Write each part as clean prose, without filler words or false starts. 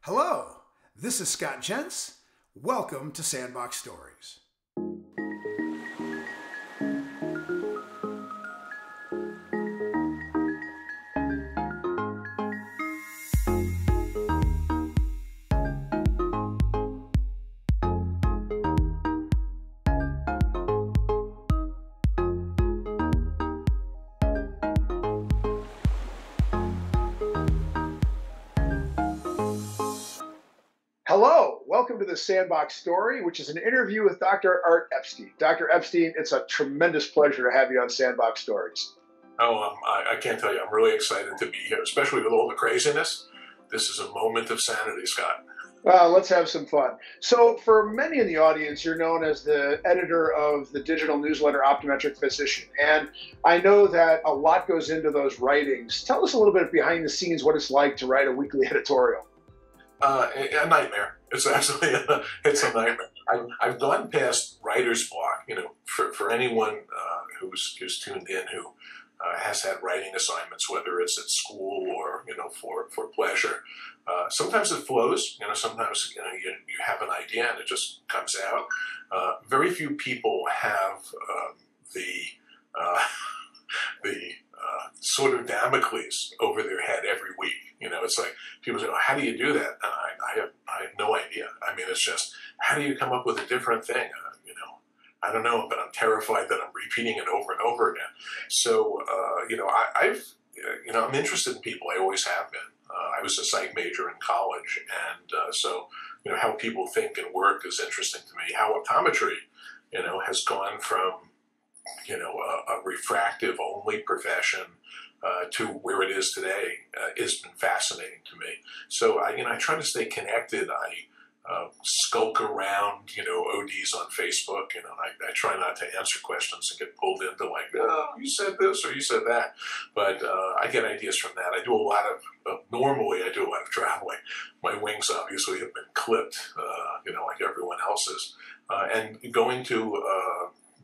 Hello, this is Scott Jentz. Welcome to Sandbox Stories. Hello, welcome to the Sandbox Story, which is an interview with Dr. Art Epstein. Dr. Epstein, it's a tremendous pleasure to have you on Sandbox Stories. I can't tell you, I'm really excited to be here, especially with all the craziness. This is a moment of sanity, Scott. Let's have some fun. So, for many in the audience, you're known as the editor of the digital newsletter Optometric Physician. And I know that a lot goes into those writings. Tell us a little bit behind the scenes what it's like to write a weekly editorial. A nightmare. It's absolutely it's a nightmare. I've gone past writer's block. You know, for anyone who's tuned in who has had writing assignments, whether it's at school or for pleasure. Sometimes it flows. Sometimes you have an idea and it just comes out. Very few people have the sort of Damocles over their head every week. It's like people say, oh, how do you do that? And I have no idea. I mean, it's just, how do you come up with a different thing? I don't know, but I'm terrified that I'm repeating it over and over again. So, I'm interested in people. I always have been. I was a psych major in college, and so how people think and work is interesting to me. How optometry, has gone from a refractive only profession to where it is today has been fascinating to me. So I try to stay connected. I skulk around, ODs on Facebook, I try not to answer questions and get pulled into like, oh, you said this or you said that. But I get ideas from that. I do a lot of, normally I do a lot of traveling. My wings obviously have been clipped, like everyone else's. And going to,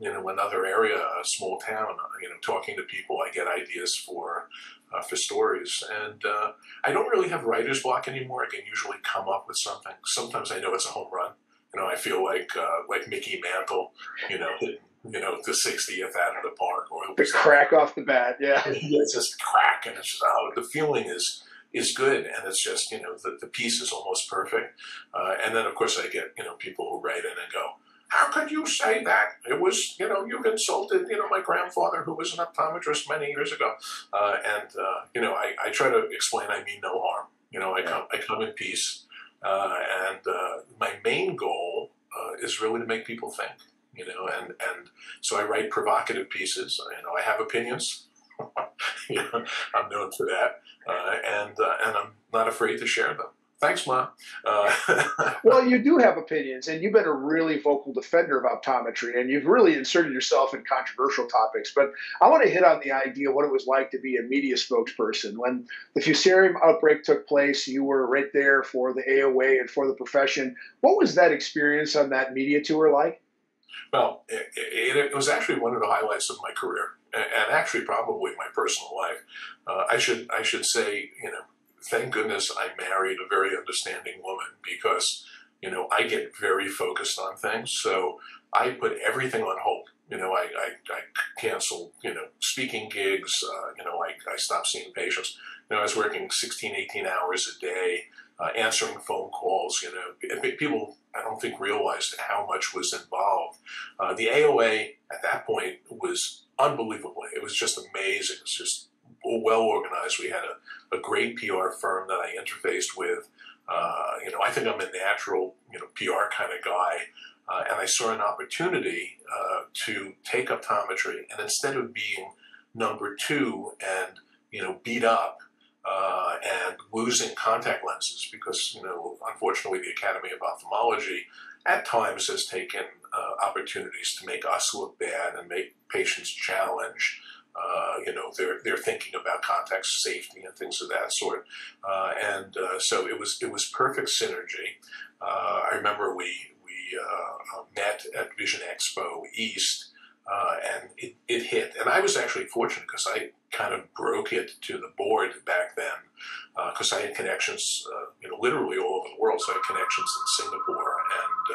another area, a small town, talking to people, I get ideas for stories. And I don't really have writer's block anymore. I can usually come up with something. Sometimes I know it's a home run. I feel like Mickey Mantle, hitting, the 60th out of the park. Or the crack off the bat, yeah. Yeah, it's just crack, and it's just, the feeling is good, and it's just, the piece is almost perfect. And then, of course, I get, people who write in and go, how could you say that? It was, you've insulted, my grandfather who was an optometrist many years ago. I try to explain I mean no harm. I come in peace. And my main goal is really to make people think, and so I write provocative pieces. I have opinions. I'm known for that. And I'm not afraid to share them. Thanks, Ma. Well, you do have opinions, and you've been a really vocal defender of optometry, and you've really inserted yourself in controversial topics. But I want to hit on the idea of what it was like to be a media spokesperson. When the Fusarium outbreak took place, you were right there for the AOA and for the profession. What was that experience on that media tour like? Well, it was actually one of the highlights of my career, and actually probably my personal life. I should say, thank goodness I married a very understanding woman, because, I get very focused on things. So I put everything on hold. I canceled, speaking gigs. I stopped seeing patients. I was working 16, 18 hours a day, answering phone calls. People, I don't think, realized how much was involved. The AOA at that point was unbelievable. It was just amazing. It was just well organized. We had a great PR firm that I interfaced with. I think I'm a natural, PR kind of guy. And I saw an opportunity to take optometry, and instead of being number two and, beat up and losing contact lenses, because, unfortunately the Academy of Ophthalmology at times has taken opportunities to make us look bad and make patients challenge they're thinking about contact safety and things of that sort, so it was perfect synergy. I remember we met at Vision Expo East, and it hit. And I was actually fortunate because I kind of broke it to the board back then, because I had connections, literally all over the world, so I had connections in Singapore, and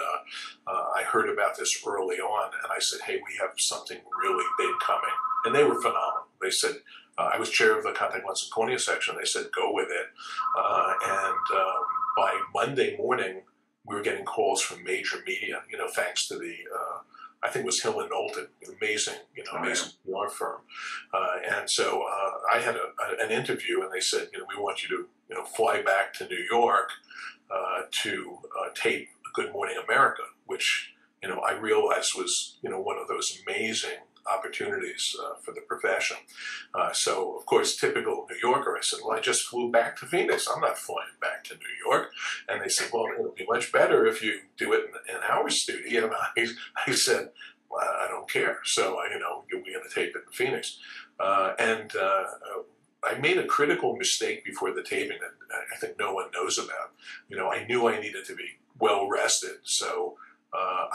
I heard about this early on, and I said, hey, we have something really big coming. And they were phenomenal. They said, I was chair of the contact lens and cornea section. They said, go with it. By Monday morning, we were getting calls from major media, thanks to the, I think it was Hill and Knowlton, amazing PR firm. And so I had an interview, and they said, we want you to, fly back to New York to tape Good Morning America, which, I realized was, one of those amazing opportunities for the profession. So, of course, typical New Yorker, I said, well, I just flew back to Phoenix. I'm not flying back to New York. And they said, well, it'll be much better if you do it in our studio. And I said, well, I don't care. So, we're going to tape it in Phoenix. I made a critical mistake before the taping that I think no one knows about. I knew I needed to be well rested. So,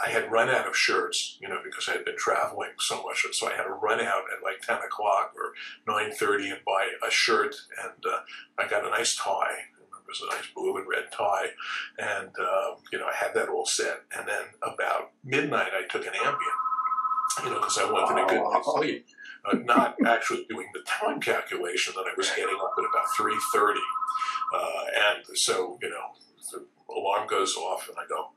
I had run out of shirts, because I had been traveling so much. So I had to run out at like 10 o'clock or 9:30 and buy a shirt. And I got a nice tie. It was a nice blue and red tie. And, I had that all set. And then about midnight, I took an Ambien, because I wanted a good night's sleep. Not actually doing the time calculation that I was getting up at about 3:30. And so, the alarm goes off and I go,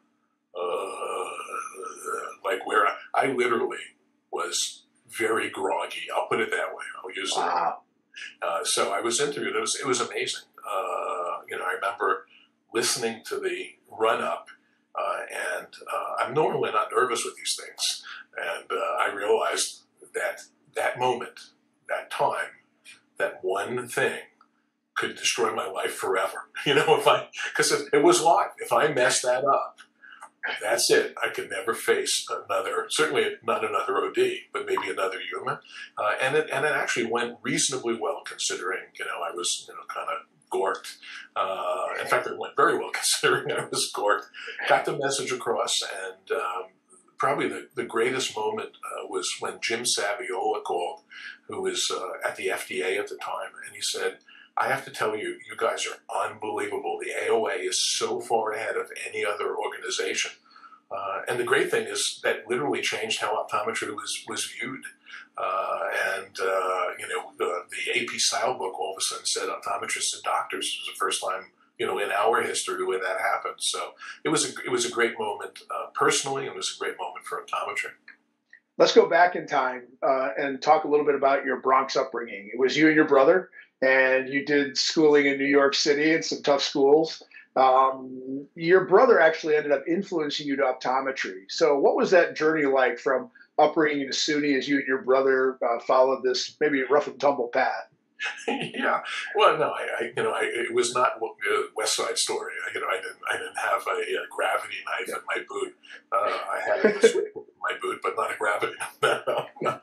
where I literally was very groggy. I'll put it that way. I'll use that. So I was interviewed. It was amazing. I remember listening to the run-up, and I'm normally not nervous with these things. And I realized that moment, that time, that one thing could destroy my life forever. Because it was live. If I messed that up, that's it. I could never face another, certainly not another OD, but maybe another human. And it actually went reasonably well, considering, I was, kind of gorked. In fact, it went very well considering I was gorked. Got the message across, and probably the greatest moment was when Jim Saviola called, who was at the FDA at the time, and he said, I have to tell you, you guys are unbelievable. The AOA is so far ahead of any other organization. And the great thing is that literally changed how optometry was viewed. The AP style book all of a sudden said optometrists and doctors. It was the first time, in our history when that happened. So it was a great moment personally, and it was a great moment for optometry. Let's go back in time and talk a little bit about your Bronx upbringing. It was you and your brother, and you did schooling in New York City in some tough schools. Your brother actually ended up influencing you to optometry. So what was that journey like from upbringing to SUNY as you and your brother followed this maybe rough and tumble path? Yeah, well, no, it was not West Side Story. I didn't have a gravity knife in my boot. I had a switch in my boot, but not a gravity knife. No.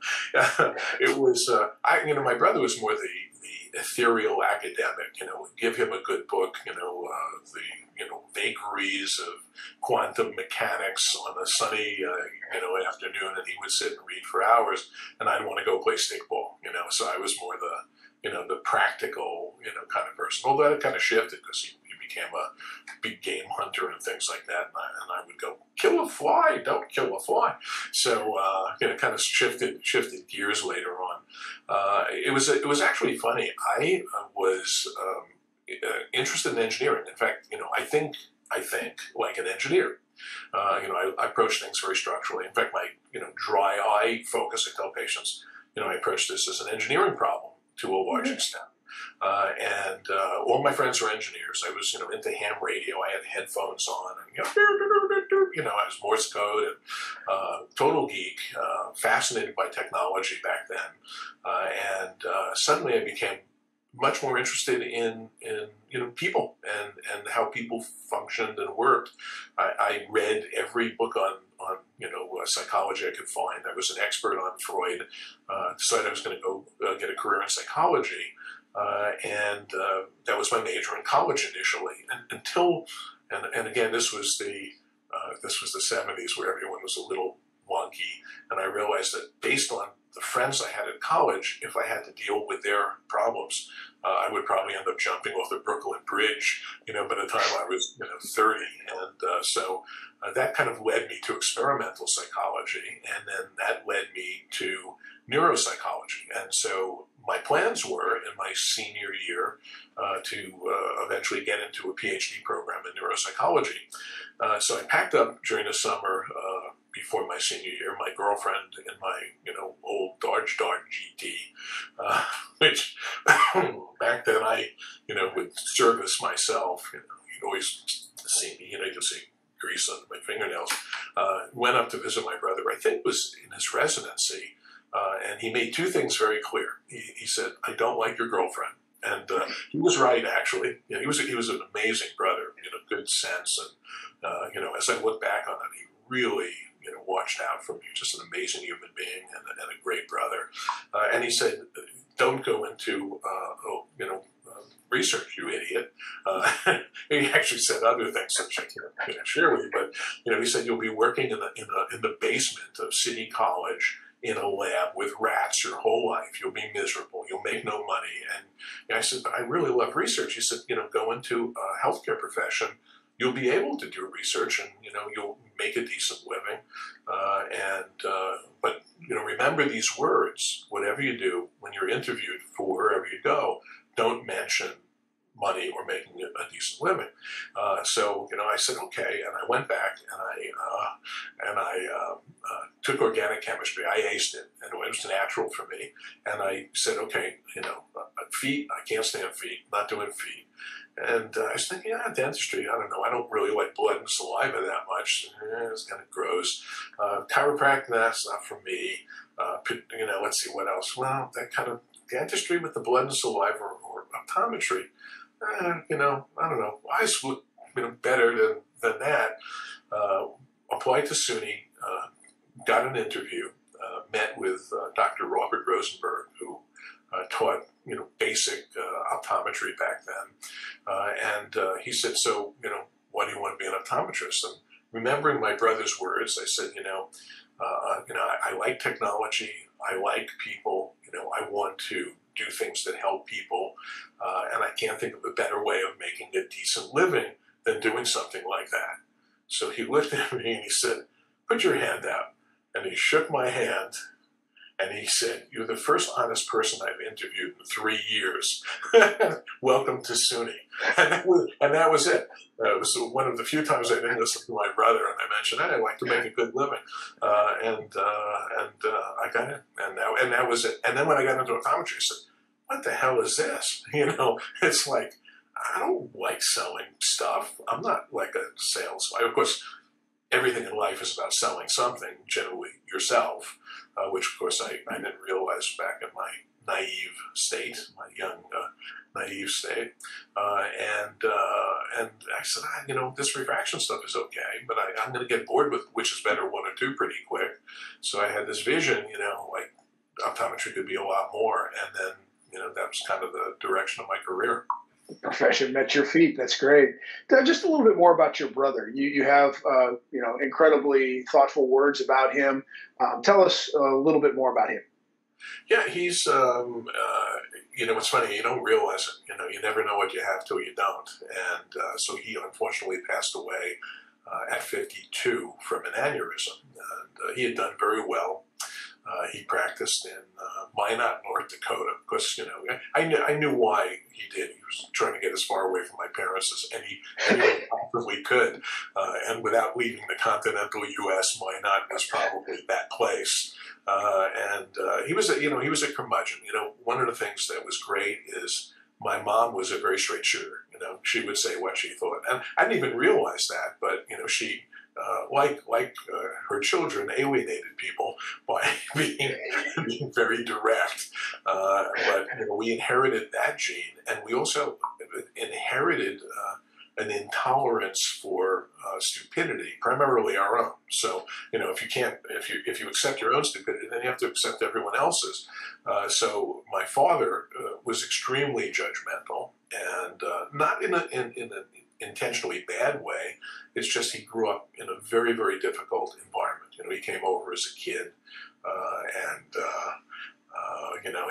It was, my brother was more the ethereal academic. Give him a good book. The vagaries of quantum mechanics on a sunny afternoon, and he would sit and read for hours, and I'd want to go play stickball. So I was more the practical, kind of person. Although that kind of shifted because he became a big game hunter and things like that. And I would go, kill a fly, don't kill a fly. So, kind of shifted gears later on. It was actually funny. I was interested in engineering. In fact, I think like an engineer. I approach things very structurally. In fact, my, dry eye focus, I tell patients, I approach this as an engineering problem to a large extent. All my friends were engineers. I was, into ham radio. I had headphones on, and I was Morse code, and total geek, fascinated by technology back then. Suddenly I became much more interested in people and how people functioned and worked. I read every book on psychology I could find. I was an expert on Freud. Decided I was going to go get a career in psychology. That was my major in college initially, and again, this was the 70s where everyone was a little wonky, and I realized that based on the friends I had at college, if I had to deal with their problems, I would probably end up jumping off the Brooklyn Bridge, by the time I was, 30. And so that kind of led me to experimental psychology, and then that led me to neuropsychology. And so my plans were in my senior year to eventually get into a PhD program in neuropsychology. So I packed up during the summer before my senior year, my girlfriend in my, old Dodge GT, which back then I, would service myself. You'd always see me, you'd see grease on my fingernails. Went up to visit my brother, I think it was in his residency, and he made two things very clear. He said, "I don't like your girlfriend." And he was right, actually. He was an amazing brother, good sense. And, as I look back on it, he really, watched out for me. Just an amazing human being and a great brother. And he said, "Don't go into, research, you idiot." He actually said other things which I can't share with you, but he said, "You'll be working in the basement of City College in a lab with rats your whole life. You'll be miserable. You'll make no money." And I said, "But I really love research." He said, "Go into a healthcare profession. You'll be able to do research, and you'll make a decent living. But remember these words. Whatever you do when you're interviewed for wherever you go, don't mention money or making a decent living." So I said okay, and I went back and I took organic chemistry. I aced it, and it was natural for me. And I said, okay, feet. I can't stand feet. Not doing feet. And I was thinking, dentistry. I don't know. I don't really like blood and saliva that much. It's kind of gross. Chiropractic. That's not for me. Let's see what else. Well, that kind of dentistry with the blood and saliva or optometry. I don't know. Eyes look better than that. Applied to SUNY, got an interview, met with Dr. Robert Rosenberg, who taught basic optometry back then, and he said, "So why do you want to be an optometrist?" And remembering my brother's words, I said, I like technology, I like people, I want to do things that help people, and I can't think of a better way of making a decent living than doing something like that. So he looked at me and he said, "Put your hand out." And he shook my hand and he said, "You're the first honest person I've interviewed in 3 years. Welcome to SUNY." And that was it. It was one of the few times I didn't listen to my brother, and I mentioned, "Hey, I like to make a good living," and I got it, and that was it. And then when I got into optometry, I said, "What the hell is this?" It's like, I don't like selling stuff. I'm not like a sales guy. Of course, everything in life is about selling something, generally yourself, which of course I didn't realize back in my naive state, my young naive state. And I said, this refraction stuff is okay, but I'm going to get bored with which is better one or two pretty quick. So I had this vision, like optometry could be a lot more. And then, that was kind of the direction of my career. Profession met your feet. That's great. Just a little bit more about your brother. You have incredibly thoughtful words about him. Tell us a little bit more about him. Yeah, he's it's funny, you don't realize it. You never know what you have till you don't. And so he unfortunately passed away at 52 from an aneurysm. And he had done very well. He practiced in Minot, North Dakota. Of course, I knew why he did. He was trying to get as far away from my parents as anyone possibly could, and without leaving the continental U.S., Minot was probably that place. And he was a curmudgeon. One of the things that was great is my mom was a very straight shooter. She would say what she thought, and I didn't even realize that. But she. Like her children, alienated people by being very direct. But we inherited that gene, and we also inherited an intolerance for stupidity, primarily our own. So if you accept your own stupidity, then you have to accept everyone else's. So my father was extremely judgmental, and not in an intentionally bad way. It's just he grew up in a very, very difficult environment. He came over as a kid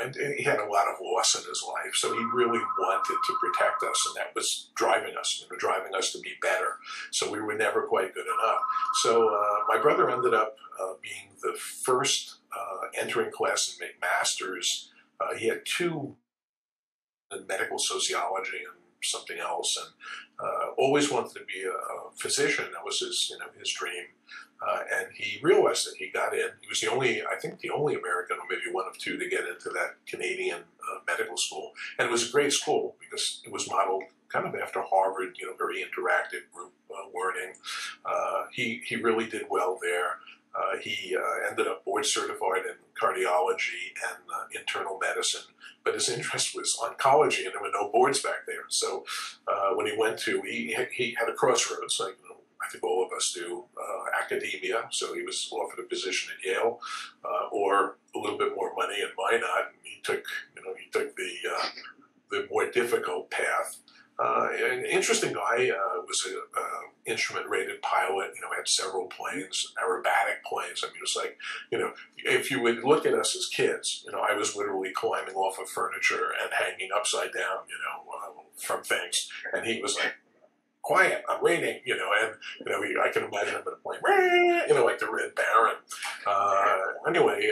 and he had a lot of loss in his life, so he really wanted to protect us, and that was driving us to be better. So we were never quite good enough. So my brother ended up being the first entering class in McMaster's. He had two in medical sociology and something else, and always wanted to be a physician. That was his dream. And he realized that he got in. He was I think the only American, or maybe one of two, to get into that Canadian medical school. And it was a great school because it was modeled kind of after Harvard, very interactive group learning. He really did well there. He ended up board certified in cardiology and internal medicine, but his interest was oncology, and there were no boards back there. So when he went to, he had a crossroads, like I think all of us do, academia. So he was offered a position at Yale, or a little bit more money, and why not? And he took the more difficult path. An interesting guy, was an instrument-rated pilot, had several planes, aerobatic planes. I mean, it was like, if you would look at us as kids, I was literally climbing off of furniture and hanging upside down, from things. And he was like, quiet, I'm reading, and, I can imagine him in a plane, like the Red Baron. Anyway,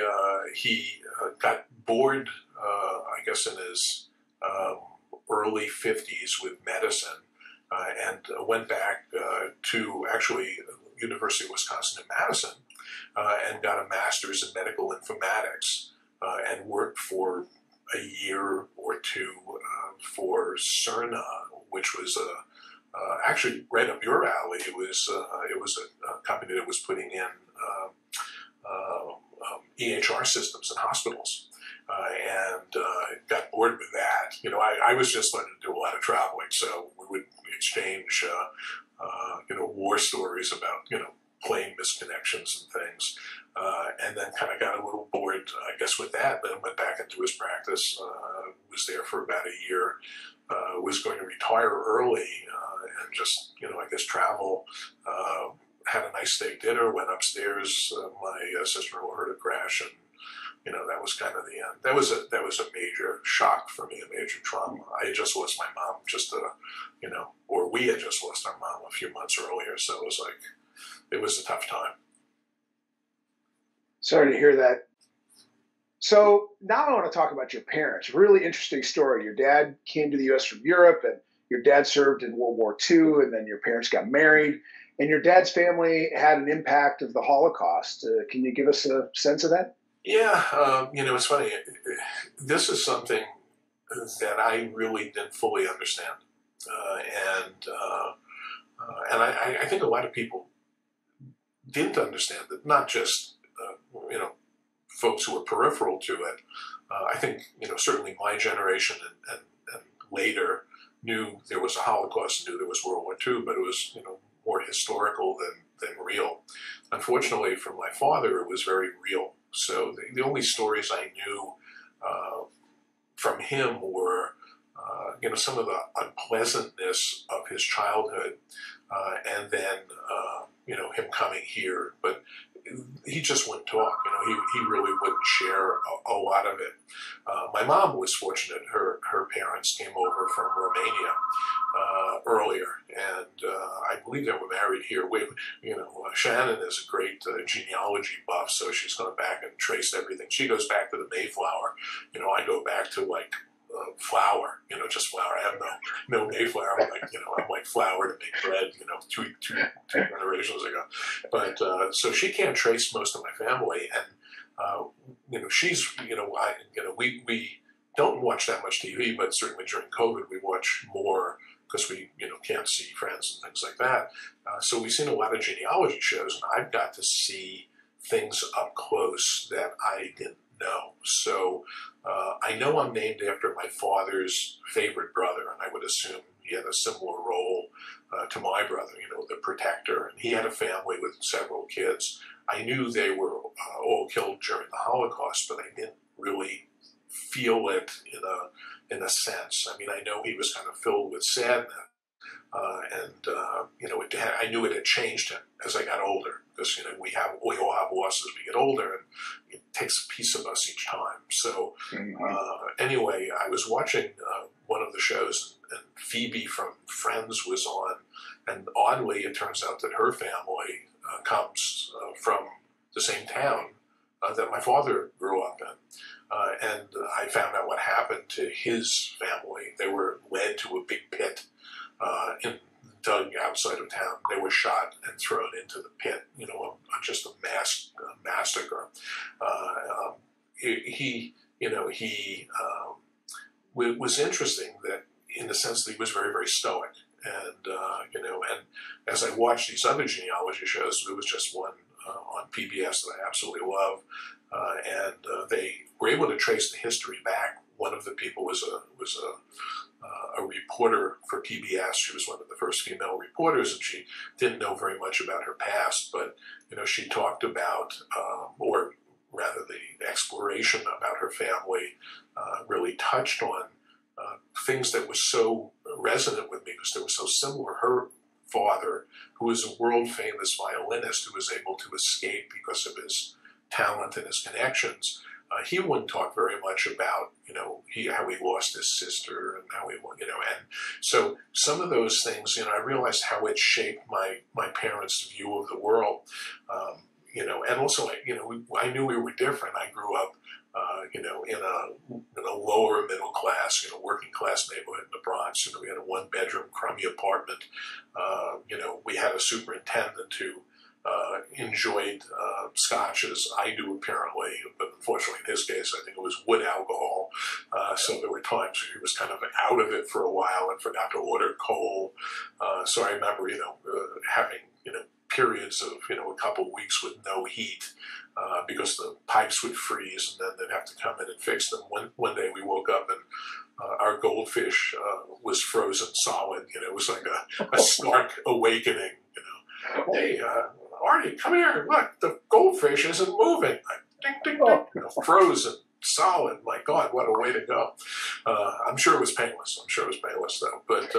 he got bored, I guess, in his early 50s with medicine, and went back to actually University of Wisconsin in Madison, and got a master's in medical informatics, and worked for a year or two for Cerna, which was actually right up your alley. It was a company that was putting in EHR systems in hospitals. And got bored with that. I was just starting to do a lot of traveling, so we would exchange, war stories about, plane misconnections and things. And then kind of got a little bored, I guess, with that. Then went back into his practice, was there for about a year, was going to retire early, and just, I guess, travel. Had a nice steak dinner, went upstairs. My sister-in-law heard a crash, and that was kind of the end. That was a major shock for me, a major trauma. I had just lost my mom, or we had just lost our mom a few months earlier, so it was a tough time. Sorry to hear that. So now I want to talk about your parents. Really interesting story. Your dad came to the U.S. from Europe, and your dad served in World War II, and then your parents got married, and your dad's family had an impact of the Holocaust. Can you give us a sense of that? Yeah, it's funny. This is something that I really didn't fully understand, and I think a lot of people didn't understand it. Not just folks who were peripheral to it. I think certainly my generation and later knew there was a Holocaust, knew there was World War II, but it was more historical than real. Unfortunately, for my father, it was very real. So the only stories I knew from him were, some of the unpleasantness of his childhood, and then, him coming here. But he just wouldn't talk. He really wouldn't share a lot of it. My mom was fortunate. Her parents came over from Romania earlier, and I believe they were married here. Shannon is a great genealogy buff, so she's gone back and traced everything. She goes back to the Mayflower. I go back to flour, just flour. I have no Mayflower. I'm like flour to make bread, two generations ago. But so she can't trace most of my family, and she's we don't watch that much TV, but certainly during COVID we watch more because we can't see friends and things like that. So we've seen a lot of genealogy shows, and I've got to see things up close that I didn't know. So I know I'm named after my father's favorite brother, and I would assume he had a similar role to my brother, the protector. And he had a family with several kids. I knew they were all killed during the Holocaust, but I didn't really feel it in a sense. I mean, I know he was kind of filled with sadness, and I knew it had changed him as I got older, because we all have losses as we get older, and takes a piece of us each time. So anyway, I was watching one of the shows, and Phoebe from Friends was on, and oddly, it turns out that her family comes from the same town that my father grew up in. And I found out what happened to his family. They were led to a big pit dug outside of town. They were shot and thrown into the pit, just a massacre. Was interesting that in the sense that he was very, very stoic. And, and as I watched these other genealogy shows, there was just one on PBS that I absolutely love. And they were able to trace the history back. One of the people was a reporter for PBS. She was one of the first female reporters, and she didn't know very much about her past. But she talked about, or rather, the exploration about her family really touched on things that was so resonant with me because they were so similar. Her father, who was a world-famous violinist who was able to escape because of his talent and his connections, he wouldn't talk very much about, how he lost his sister and how he, and so some of those things, I realized how it shaped my parents' view of the world, and also, I knew we were different. I grew up, in a lower middle class, working class neighborhood in the Bronx. We had a one-bedroom crummy apartment. We had a superintendent who enjoyed scotch as I do apparently, but unfortunately in his case I think it was wood alcohol. So there were times where he was kind of out of it for a while and forgot to order coal. So I remember, having, periods of, a couple of weeks with no heat because the pipes would freeze and then they'd have to come in and fix them. One day we woke up and our goldfish was frozen solid. It was like a stark awakening. Hey, Artie, come here. Look, the goldfish isn't moving. Ding, ding, ding. Frozen, solid. My God, what a way to go. I'm sure it was painless. Though. But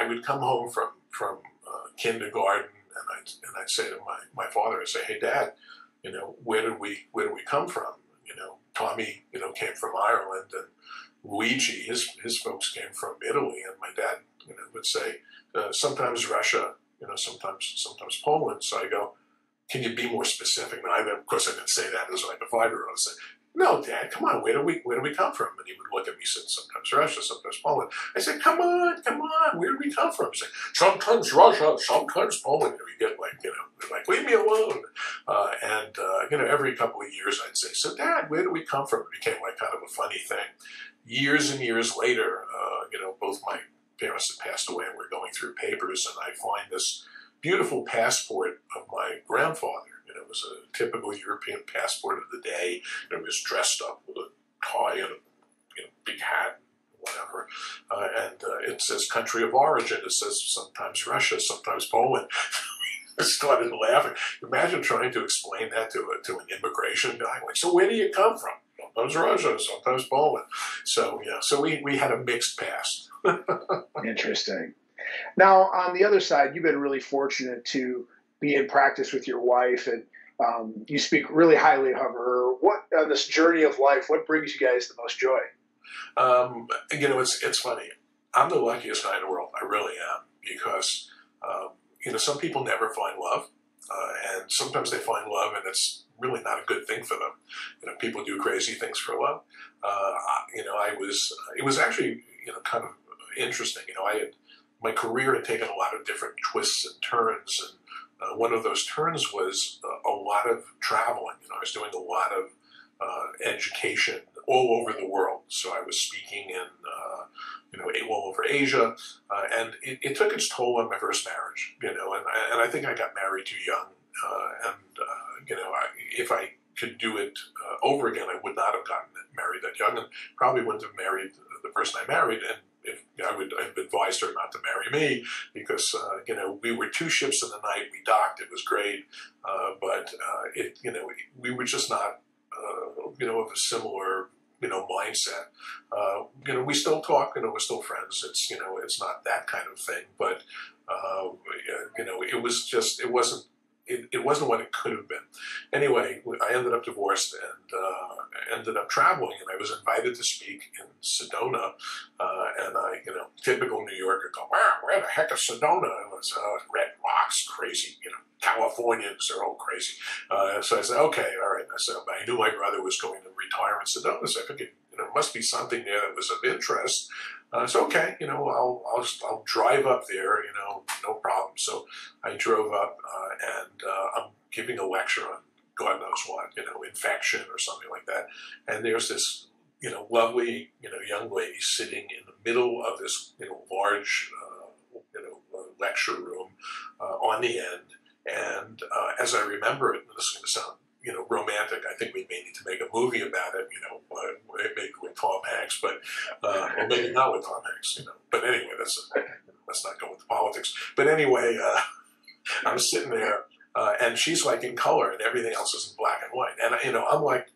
I would come home from kindergarten, and I'd say to my father, I'd say, hey, Dad, where did we come from? Tommy, came from Ireland, and Luigi, his folks came from Italy, and my dad, would say, sometimes Russia, sometimes Poland. So I go, can you be more specific? And of course, I didn't say that as like a 5-year-old. I said, no, Dad, come on, where do we come from? And he would look at me and say, sometimes Russia, sometimes Poland. I said, come on, where do we come from? He said, sometimes Russia, sometimes Poland. And we get like, leave me alone. Every couple of years I'd say, so Dad, where do we come from? It became like kind of a funny thing. Years and years later, both my parents had passed away and we're going through papers, and I find this beautiful passport of my grandfather. It was a typical European passport of the day. It was dressed up with a tie and a big hat, whatever. And it says country of origin. It says sometimes Russia, sometimes Poland. I started laughing. Imagine trying to explain that to an immigration guy. Like, so where do you come from? Sometimes Russia, sometimes Poland. So we had a mixed past. Interesting. Now, on the other side, you've been really fortunate to be in practice with your wife, and you speak really highly of her. What on this journey of life, what brings you guys the most joy? It's funny. I'm the luckiest guy in the world. I really am, because some people never find love, and sometimes they find love, and it's really not a good thing for them. People do crazy things for love. It was actually kind of interesting. My career had taken a lot of different twists and turns, and one of those turns was a lot of traveling. I was doing a lot of education all over the world. So I was speaking in, all over Asia, and it took its toll on my first marriage. And I think I got married too young, if I could do it over again, I would not have gotten married that young, and probably wouldn't have married the person I married. And if I would have advised her not to marry me, because we were two ships in the night. We docked. It was great, but we were just not of a similar mindset. We still talk. We're still friends. It's not that kind of thing, but it wasn't it wasn't what it could have been. Anyway, I ended up divorced and ended up traveling, and I was invited to speak in Sedona. And I, typical New Yorker, go, wow, where the heck is Sedona? And it's Red Rocks, crazy, Californians, they're all crazy. So I said, okay, all right. I said, I knew my brother was going to retire in Sedona, so I figured, there must be something there that was of interest. So okay, I'll drive up there, no problem. So I drove up, and I'm giving a lecture on God knows what, infection or something like that. And there's this, lovely, young lady sitting in the middle of this, large, lecture room on the end. And as I remember it, and this is going to sound, romantic. I think we may need to make a movie about it, maybe with Tom Hanks, but or maybe not with Tom Hanks, But anyway, let's not go into politics. But anyway, I'm sitting there, and she's like in color, and everything else is in black and white. And I'm like,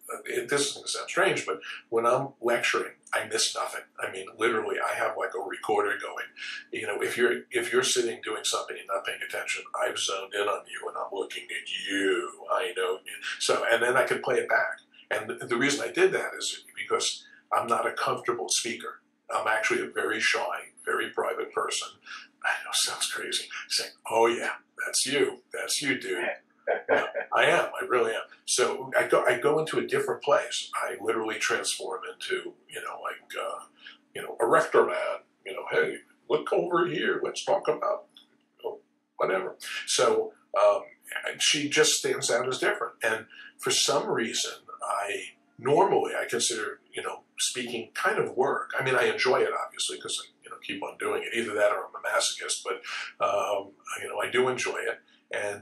this is going to sound strange, but when I'm lecturing, I miss nothing. I mean, literally, I have like a recorder going. If you're sitting doing something and not paying attention, I've zoned in on you, and I'm looking at you. I know. So, and then I can play it back. And the reason I did that is because I'm not a comfortable speaker. I'm actually a very shy, very private person. I know, sounds crazy. Saying, "Oh yeah, that's you, dude." I am. I really am. So I go into a different place. I literally transform into, a rector man. Hey, look over here. Let's talk about whatever. So she just stands out as different. And for some reason, normally I consider, speaking kind of work. I mean, I enjoy it, obviously, because I, keep on doing it. Either that or I'm a masochist, but, I do enjoy it.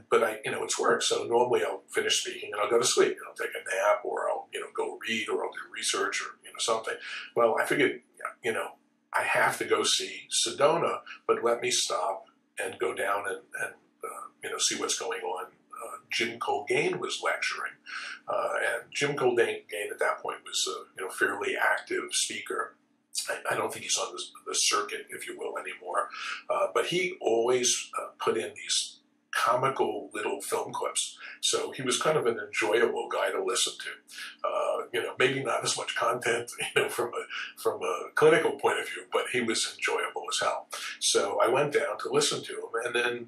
But it's work. So normally I'll finish speaking and I'll go to sleep. I'll take a nap, or I'll, go read, or I'll do research, or, something. Well, I figured, I have to go see Sedona, but let me stop and go down and see what's going on. Jim Colgane was lecturing, and Jim Colgane at that point was a fairly active speaker. I don't think he's on the circuit, if you will, anymore, but he always put in these comical little film clips. So he was kind of an enjoyable guy to listen to. Maybe not as much content, from a clinical point of view, but he was enjoyable as hell. So I went down to listen to him, and then,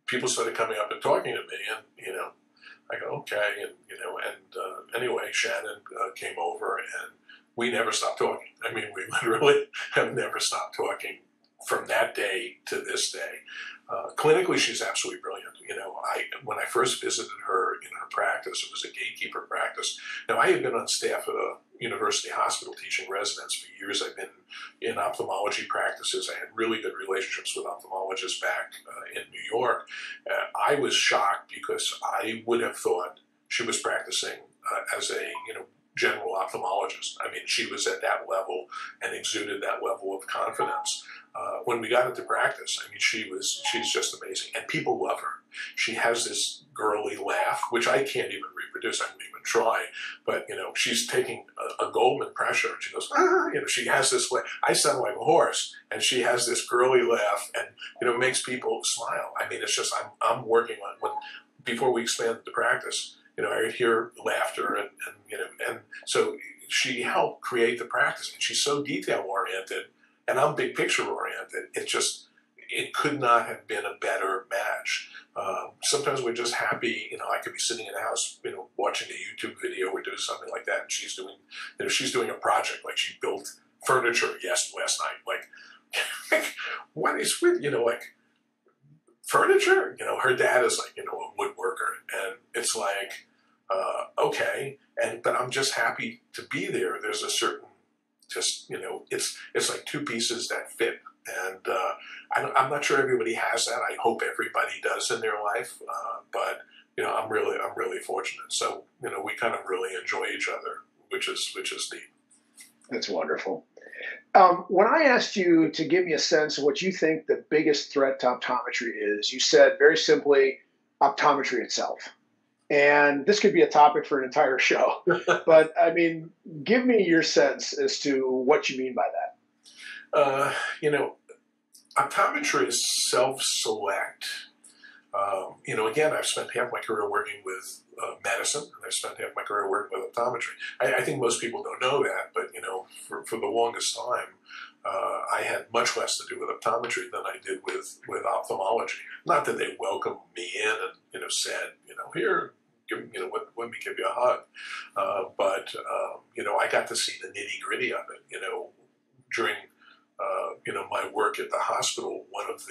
people started coming up and talking to me, and, I go, okay, and, anyway, Shannon came over, and we never stopped talking. I mean, we literally have never stopped talking from that day to this day. Clinically, she's absolutely brilliant. When I first visited her in her practice, it was a gatekeeper practice. Now, I had been on staff at a university hospital teaching residents for years. I've been in ophthalmology practices. I had really good relationships with ophthalmologists back in New York. I was shocked because I would have thought she was practicing as a, general ophthalmologist. I mean, she was at that level and exuded that level of confidence. When we got into practice, I mean, she's just amazing, and people love her. She has this girly laugh, which I can't even reproduce. I don't even try, but she's taking a Goldman pressure, and she goes, she has this laugh. I sound like a horse, and she has this girly laugh, and it makes people smile. I mean, it's just I'm working on before we expanded the practice. I would hear laughter, and so she helped create the practice, and she's so detail oriented, and I'm big picture oriented. It could not have been a better match. Sometimes we're just happy, I could be sitting in a house, watching a YouTube video or doing something like that, and she's doing a project, like she built furniture last night. Like, what is with, like, furniture? Her dad is like, a woodworker, and it's like, okay, but I'm just happy to be there. There's a certain, it's like two pieces that fit, and I'm not sure everybody has that. I hope everybody does in their life, but I'm really fortunate. So we kind of really enjoy each other, which is neat. That's wonderful. When I asked you to give me a sense of what you think the biggest threat to optometry is, you said very simply, optometry itself. And this could be a topic for an entire show. But, I mean, give me your sense as to what you mean by that. Optometrists self-select Again, I've spent half my career working with medicine, and I've spent half my career working with optometry. I think most people don't know that, but for the longest time, I had much less to do with optometry than I did with ophthalmology. Not that they welcomed me in and said, here, let me give you a hug, but I got to see the nitty gritty of it. During my work at the hospital, one of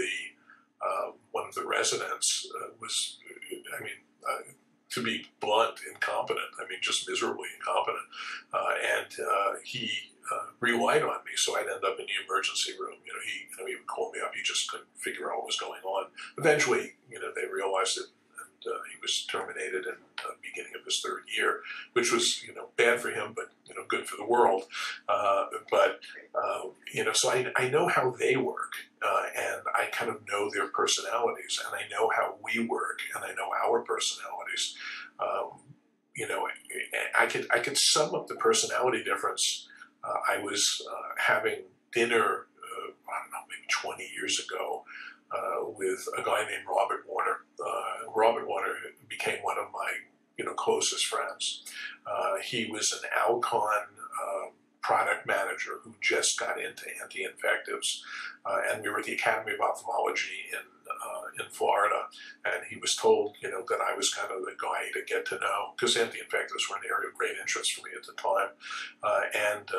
the residents was, to be blunt, incompetent. Just miserably incompetent. And he relied on me, so I'd end up in the emergency room. He would call me up. He just couldn't figure out what was going on. Eventually, they realized it, and he was terminated in the beginning of his third year, which was, bad for him, but good for the world. So I know how they work, and I kind of know their personalities, and I know how we work, and I know our personalities. I could sum up the personality difference. I was having dinner, I don't know, maybe 20 years ago, with a guy named Robert Warner. Robert Warner became one of my closest friends. He was an Alcon product manager who just got into anti-infectives, and we were at the Academy of Ophthalmology in Florida, and he was told that I was kind of the guy to get to know, because anti-infectives were an area of great interest for me at the time. And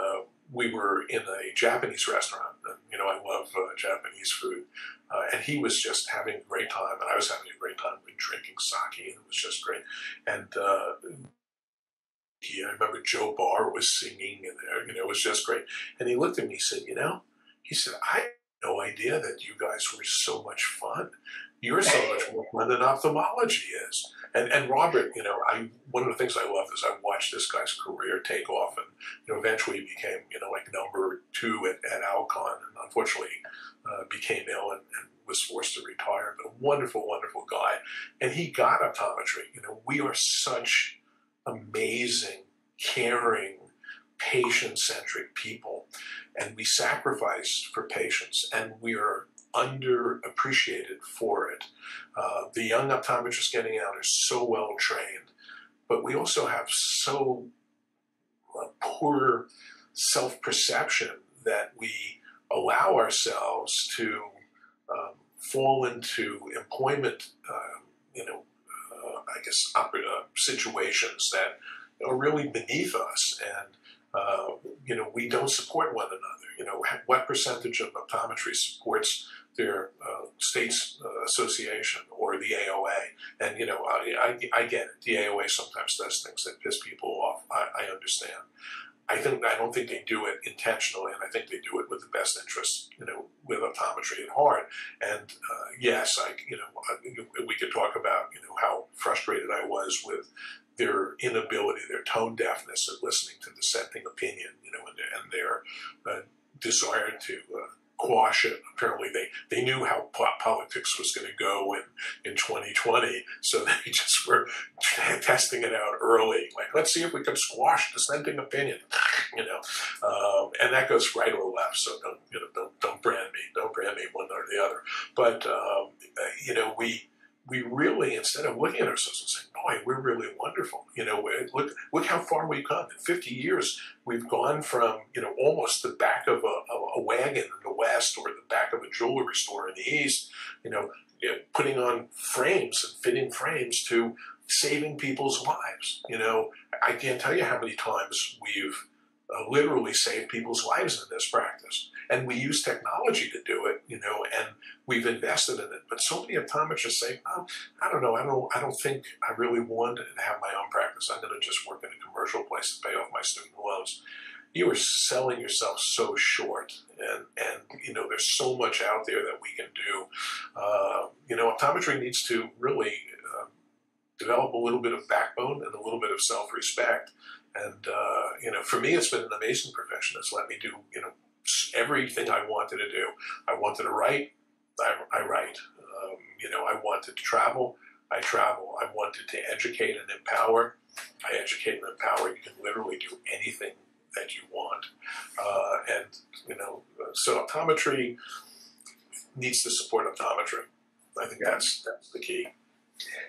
we were in a Japanese restaurant, and I love Japanese food, and he was just having a great time, and I was having a great time. We were drinking sake, and it was just great. And I remember Joe Barr was singing, and it was just great. And he looked at me and said, he said, I had no idea that you guys were so much fun. You're so much more fun than ophthalmology is. And Robert, one of the things I love is I watched this guy's career take off, and eventually he became like #2 at Alcon, and unfortunately became ill and was forced to retire. But a wonderful, wonderful guy, and he got optometry. We are such amazing, caring, patient-centric people, and we sacrifice for patients, and we are underappreciated for it. The young optometrists getting out are so well trained, but we also have so poor self-perception that we allow ourselves to fall into employment, situations that are really beneath us, and we don't support one another. What percentage of optometry supports their state's association or the AOA? And I get it. The AOA sometimes does things that piss people off. I understand. I don't think they do it intentionally, and I think they do it with the best interest, with optometry at heart. And yes, we could talk about, how frustrated I was with their inability, their tone deafness at listening to dissenting opinion, and their desire to quash it. Apparently, they knew how politics was going to go in 2020, so they just were testing it out early. Like, let's see if we can squash dissenting opinion, and that goes right or left. So don't brand me one or the other. But we really, instead of looking at ourselves and saying, boy, we're really wonderful. Look how far we've come. In 50 years, we've gone from, almost the back of a wagon in the West, or the back of a jewelry store in the East, putting on frames and fitting frames, to saving people's lives. I can't tell you how many times we've literally saved people's lives in this practice. And we use technology to do it, and we've invested in it. But so many optometrists say, oh, I don't know, I don't think I really want to have my own practice. I'm going to just work in a commercial place to pay off my student loans. You are selling yourself so short, and there's so much out there that we can do. Optometry needs to really develop a little bit of backbone and a little bit of self-respect. And, for me, it's been an amazing profession. It's let me do, everything I wanted to do. I wanted to write, I write. I wanted to travel, I travel. I wanted to educate and empower, I educate and empower. You can literally do anything that you want. So optometry needs to support optometry. I think that's the key.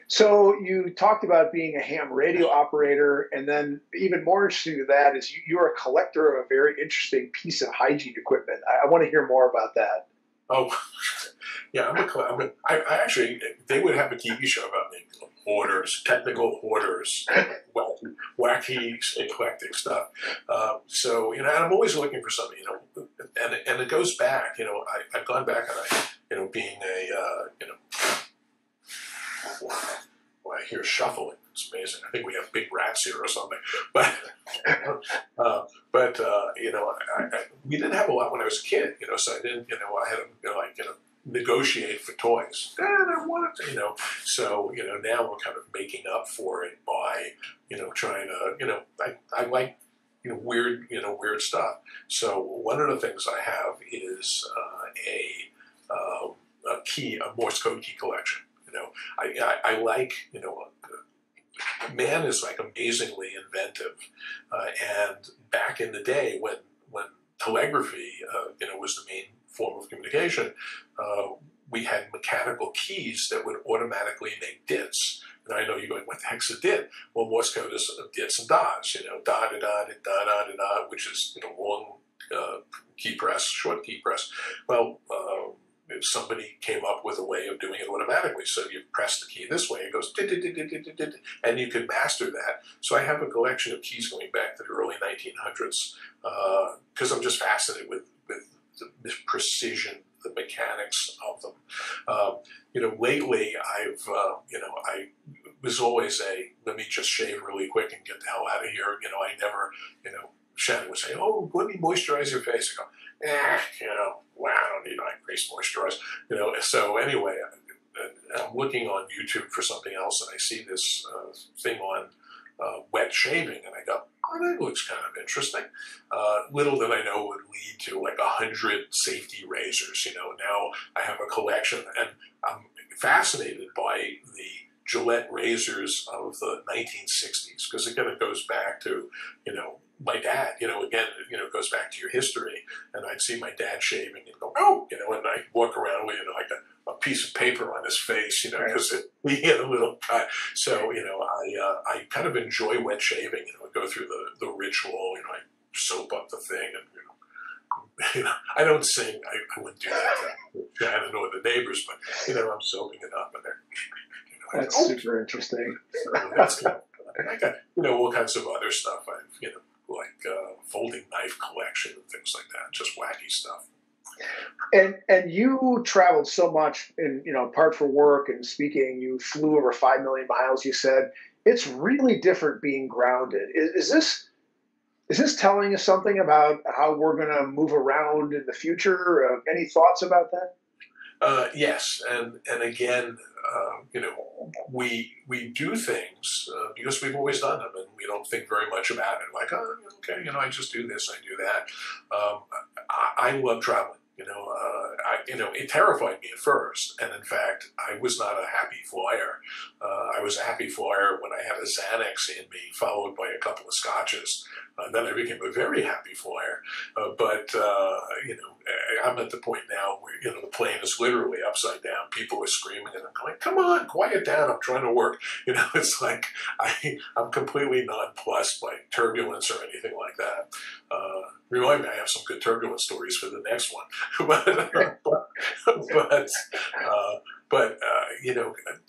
So you talked about being a ham radio operator, and then even more interesting to that is you're a collector of a very interesting piece of hygiene equipment. I want to hear more about that. Oh, yeah, I actually, they would have a TV show about me. Hoarders, technical hoarders, well, wacky, eclectic stuff. So, and I'm always looking for something, and it goes back, I've gone back and being well, I hear shuffling. It's amazing. I think we have big rats here or something. But, we didn't have a lot when I was a kid, so I didn't, I had to, negotiate for toys. Dad, I wanted to, so, now we're kind of making up for it by, trying to, I like, weird stuff. So one of the things I have is a Morse code key collection. I like, man is like amazingly inventive. And back in the day when telegraphy, was the main form of communication, we had mechanical keys that would automatically make dits. And I know you're going, what the heck's a dit? Well, Morse code is dits and dots, da da da da da da da, which is long key press, short key press. Well, if somebody came up with a way of doing it automatically, so you press the key this way, it goes dit, dit, dit, dit, dit, dit, dit, and you can master that. So I have a collection of keys going back to the early 1900s because I'm just fascinated with the precision, the mechanics of them. Lately I've, I was always let me just shave really quick and get the hell out of here. I never, Shannon would say, oh, let me moisturize your face. I go, wow, I don't need my face moisturized. So anyway, I'm looking on YouTube for something else, and I see this thing on wet shaving, and I go, oh, that looks kind of interesting. Little did I know it would lead to like 100 safety razors. Now I have a collection, and I'm fascinated by the Gillette razors of the 1960s, because it kind of goes back to, my dad, again, it goes back to your history, and I'd see my dad shaving and go, oh, and I walk around with, like a piece of paper on his face, because he had a little cut. So, I kind of enjoy wet shaving, go through the ritual, I soap up the thing, and, I don't sing, I wouldn't do that to Shannon or the neighbors, but, I'm soaping it up, and they're, That's super interesting. So that's kind of, I got, all kinds of other stuff. I've, like folding knife collection and things like that, just wacky stuff. And you traveled so much, in apart for work and speaking. You flew over 5 million miles. You said it's really different being grounded. Is this telling us something about how we're going to move around in the future? Any thoughts about that? Yes, and again, we do things because we've always done them, and we don't think very much about it. Like, oh, okay, I just do this, I do that. I love traveling. It terrified me at first, and in fact, I was not a happy flyer. I was a happy flyer when I had a Xanax in me, followed by a couple of scotches. Then I became a very happy flyer. But I'm at the point now where, the plane is literally upside down. People are screaming, and I'm going, come on, quiet down. I'm trying to work. It's like I'm completely nonplussed by turbulence or anything like that. Remind me, I have some good turbulence stories for the next one. but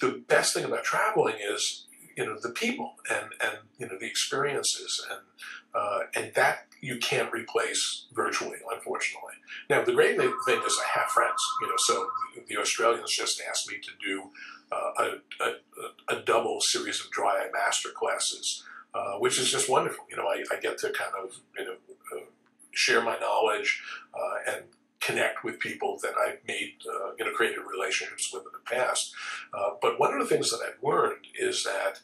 the best thing about traveling is, the people and the experiences, and that you can't replace virtually, unfortunately. Now, the great thing is I have friends, so the Australians just asked me to do a double series of dry eye master classes, which is just wonderful. I get to kind of, share my knowledge and connect with people that I've made, created relationships with in the past. But one of the things that I've learned is that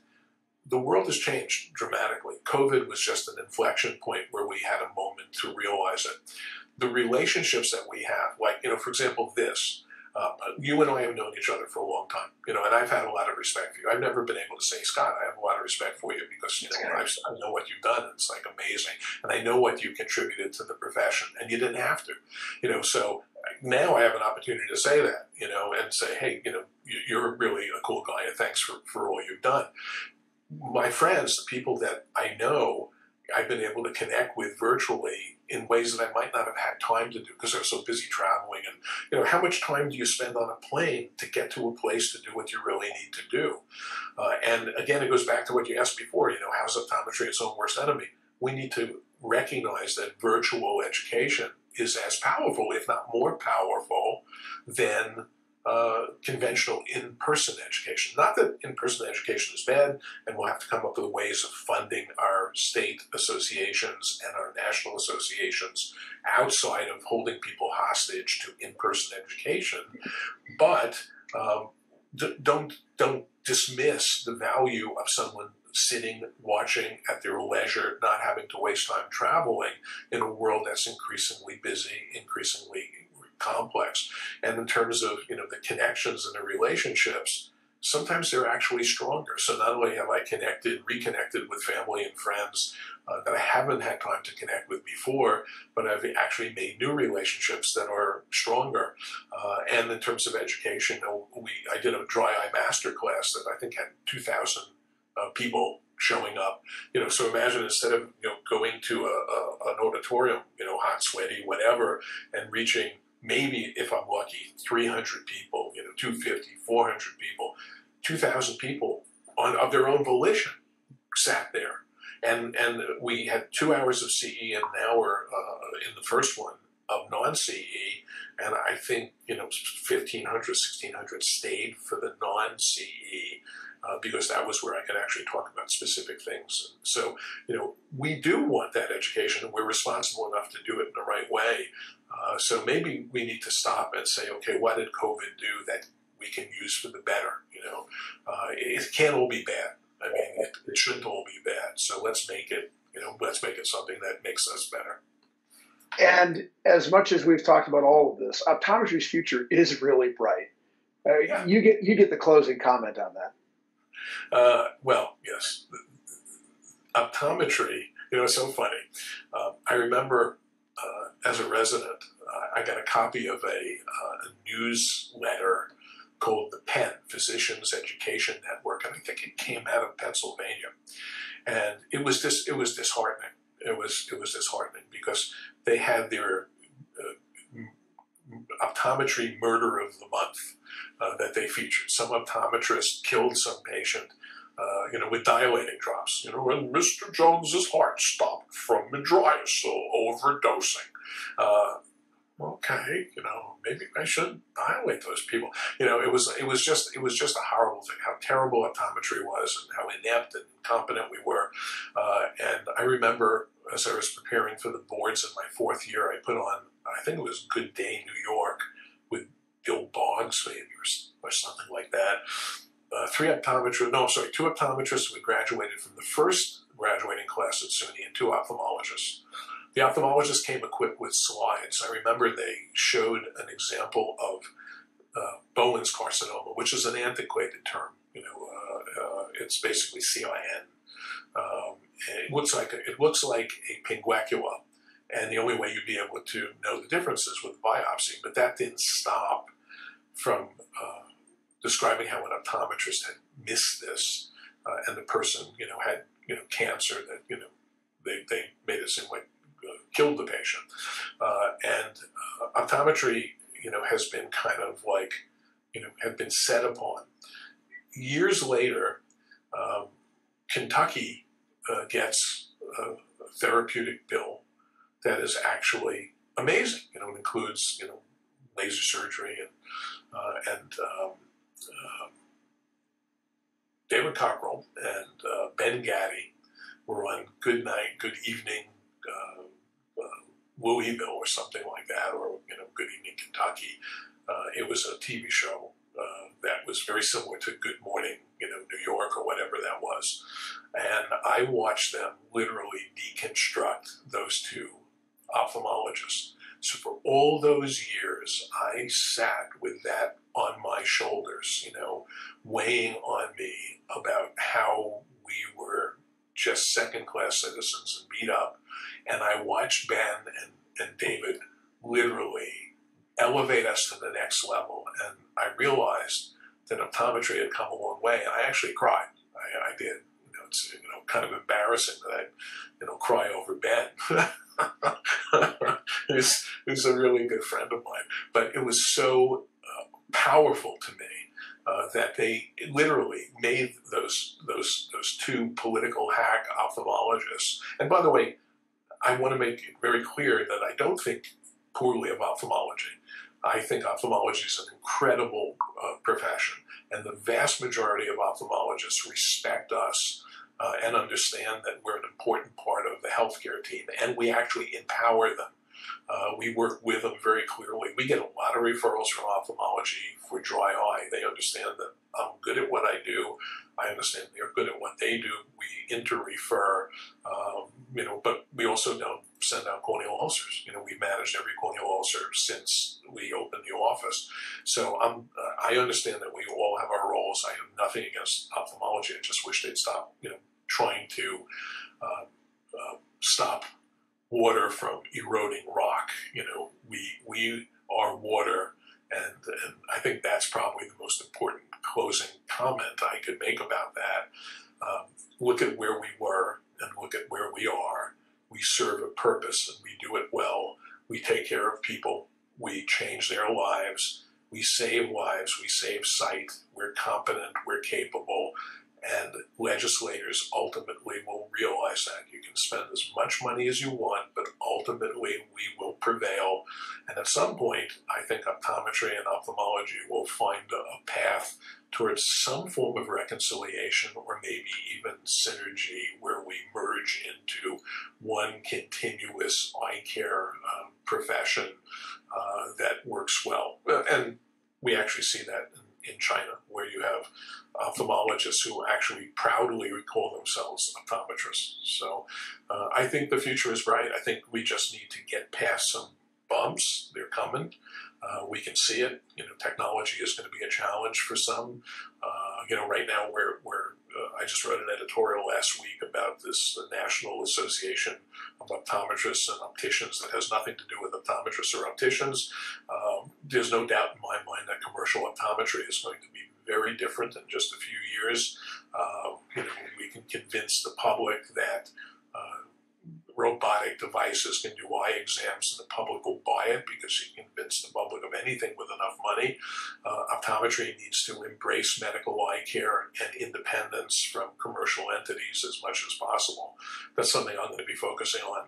the world has changed dramatically. COVID was just an inflection point where we had a moment to realize it. The relationships that we have, like, for example, this. You and I have known each other for a long time, and I've had a lot of respect for you. I've never been able to say, Scott, I have a lot of respect for you because, I know what you've done, and it's like amazing. And I know what you contributed to the profession, and you didn't have to, so now I have an opportunity to say that, and say, hey, you're really a cool guy, and thanks for all you've done. My friends, the people that I know, I've been able to connect with virtually in ways that I might not have had time to do because they're so busy traveling. And, how much time do you spend on a plane to get to a place to do what you really need to do? And again, it goes back to what you asked before, how's optometry its own worst enemy? We need to recognize that virtual education is as powerful, if not more powerful, than conventional in-person education. Not that in-person education is bad, and we'll have to come up with ways of funding our state associations and our national associations outside of holding people hostage to in-person education. But don't dismiss the value of someone sitting, watching at their leisure, not having to waste time traveling in a world that's increasingly busy, increasingly complex. And in terms of, the connections and the relationships, sometimes they're actually stronger. So not only have I reconnected with family and friends that I haven't had time to connect with before, but I've actually made new relationships that are stronger. And in terms of education, I did a dry eye master class that I think had 2,000 people showing up. So imagine instead of going to an auditorium, hot, sweaty, whatever, and reaching maybe, if I'm lucky, 300 people, 250, 400 people, 2,000 people of their own volition sat there. And we had 2 hours of CE and an hour in the first one of non-CE. And I think, 1,500, 1,600 stayed for the non-CE because that was where I could actually talk about specific things. So, we do want that education, and we're responsible enough to do it in the right way. So maybe we need to stop and say, okay, what did COVID do that we can use for the better? It can't all be bad. I mean, it shouldn't all be bad. So let's make it, something that makes us better. And as much as we've talked about all of this, optometry's future is really bright. Yeah. You get the closing comment on that. Well, yes. Optometry, it's so funny. I remember as a resident, I got a copy of a newsletter called the PEN, Physicians Education Network, and I think it came out of Pennsylvania. And it was disheartening. It was disheartening because they had their optometry murder of the month that they featured. Some optometrist killed some patient, with dilating drops. When Mr. Jones's heart stopped from Medrioso overdosing. Okay, maybe I should dilate those people. It was just a horrible thing. How terrible optometry was, and how inept and incompetent we were. And I remember as I was preparing for the boards in my fourth year, I put on, I think it was Good Day New York with Bill Boggs, maybe, or something like that. Two optometrists who graduated from the first graduating class at SUNY and two ophthalmologists. The ophthalmologist came equipped with slides. I remember they showed an example of Bowen's carcinoma, which is an antiquated term. It's basically CIN. It looks like a pinguecula, and the only way you'd be able to know the difference is with biopsy. But that didn't stop from describing how an optometrist had missed this, and the person had cancer that they made it seem like killed the patient. And optometry has been kind of like had been set upon. Years later, Kentucky gets a therapeutic bill that is actually amazing. It includes laser surgery and David Cockrell and Ben Gaddy were on Good Night, Good Evening, Louisville or something like that, or Good Evening Kentucky. It was a TV show that was very similar to Good Morning, New York or whatever that was. And I watched them literally deconstruct those two ophthalmologists. So for all those years, I sat with that on my shoulders, weighing on me about how we were just second-class citizens and beat up. And I watched Ben and David literally elevate elevate us to the next level. And I realized that optometry had come a long way, and I actually cried. I did. It's kind of embarrassing that I cry over Ben. Who's a really good friend of mine, but it was so powerful to me that they literally made those two political hack ophthalmologists. And by the way, I want to make it very clear that I don't think poorly of ophthalmology. I think ophthalmology is an incredible profession, and the vast majority of ophthalmologists respect us and understand that we're an important part of the healthcare team, and we actually empower them. We work with them very clearly. We get a lot of referrals from ophthalmology for dry eye. They understand that I'm good at what I do. I understand they're good at what they do. We inter-refer, but we also don't send out corneal ulcers. We've managed every corneal ulcer since we opened the office. So I understand that we all have our roles. I have nothing against ophthalmology. I just wish they'd stop, trying to stop water from eroding rock. We are water, and I think that's probably the most important closing comment I could make about that. Look at where we were and look at where we are. We serve a purpose and we do it well. We take care of people. We change their lives. We save lives. We save sight. We're competent. We're capable. And legislators ultimately will realize that. You can spend as much money as you want, but ultimately we will prevail. And at some point, I think optometry and ophthalmology will find a path towards some form of reconciliation, or maybe even synergy, where we merge into one continuous eye care profession that works well. And we actually see that in China, where you have ophthalmologists who actually proudly call themselves optometrists. So I think the future is bright. I think we just need to get past some bumps. They're coming. We can see it. Technology is going to be a challenge for some. Right now I just wrote an editorial last week about this National Association of Optometrists and Opticians that has nothing to do with optometrists or opticians. There's no doubt in my mind that commercial optometry is going to be very different in just a few years. We can convince the public that robotic devices can do eye exams and the public will buy it because you convince the public of anything with enough money. Optometry needs to embrace medical eye care and independence from commercial entities as much as possible. That's something I'm going to be focusing on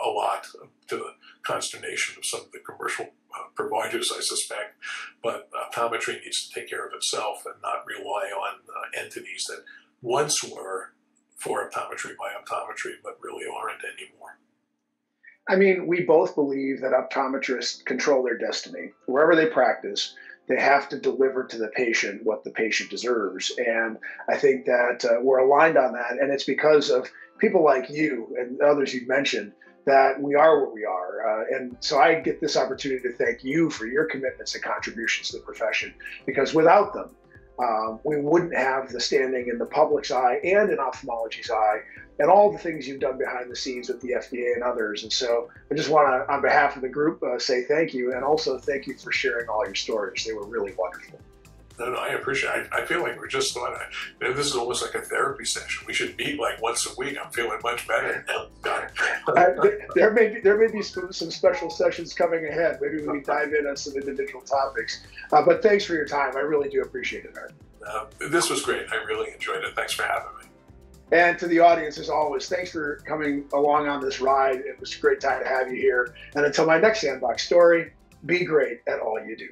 a lot, to the consternation of some of the commercial providers, I suspect. But optometry needs to take care of itself and not rely on entities that once were for optometry by optometry, but really aren't anymore. I mean, we both believe that optometrists control their destiny. Wherever they practice, they have to deliver to the patient what the patient deserves. And I think that we're aligned on that. And it's because of people like you and others you've mentioned that we are where we are. And so I get this opportunity to thank you for your commitments and contributions to the profession, because without them, we wouldn't have the standing in the public's eye and in ophthalmology's eye, and all the things you've done behind the scenes with the FDA and others. And so I just want to, on behalf of the group, say thank you, and also thank you for sharing all your stories. They were really wonderful. No, I appreciate it. I feel like we're just on this is almost like a therapy session. We should meet like once a week. I'm feeling much better now. There may be some special sessions coming ahead. Maybe we can dive in on some individual topics. But thanks for your time. I really do appreciate it, Art. This was great. I really enjoyed it. Thanks for having me. And to the audience, as always, thanks for coming along on this ride. It was a great time to have you here. And until my next Sandbox story, be great at all you do.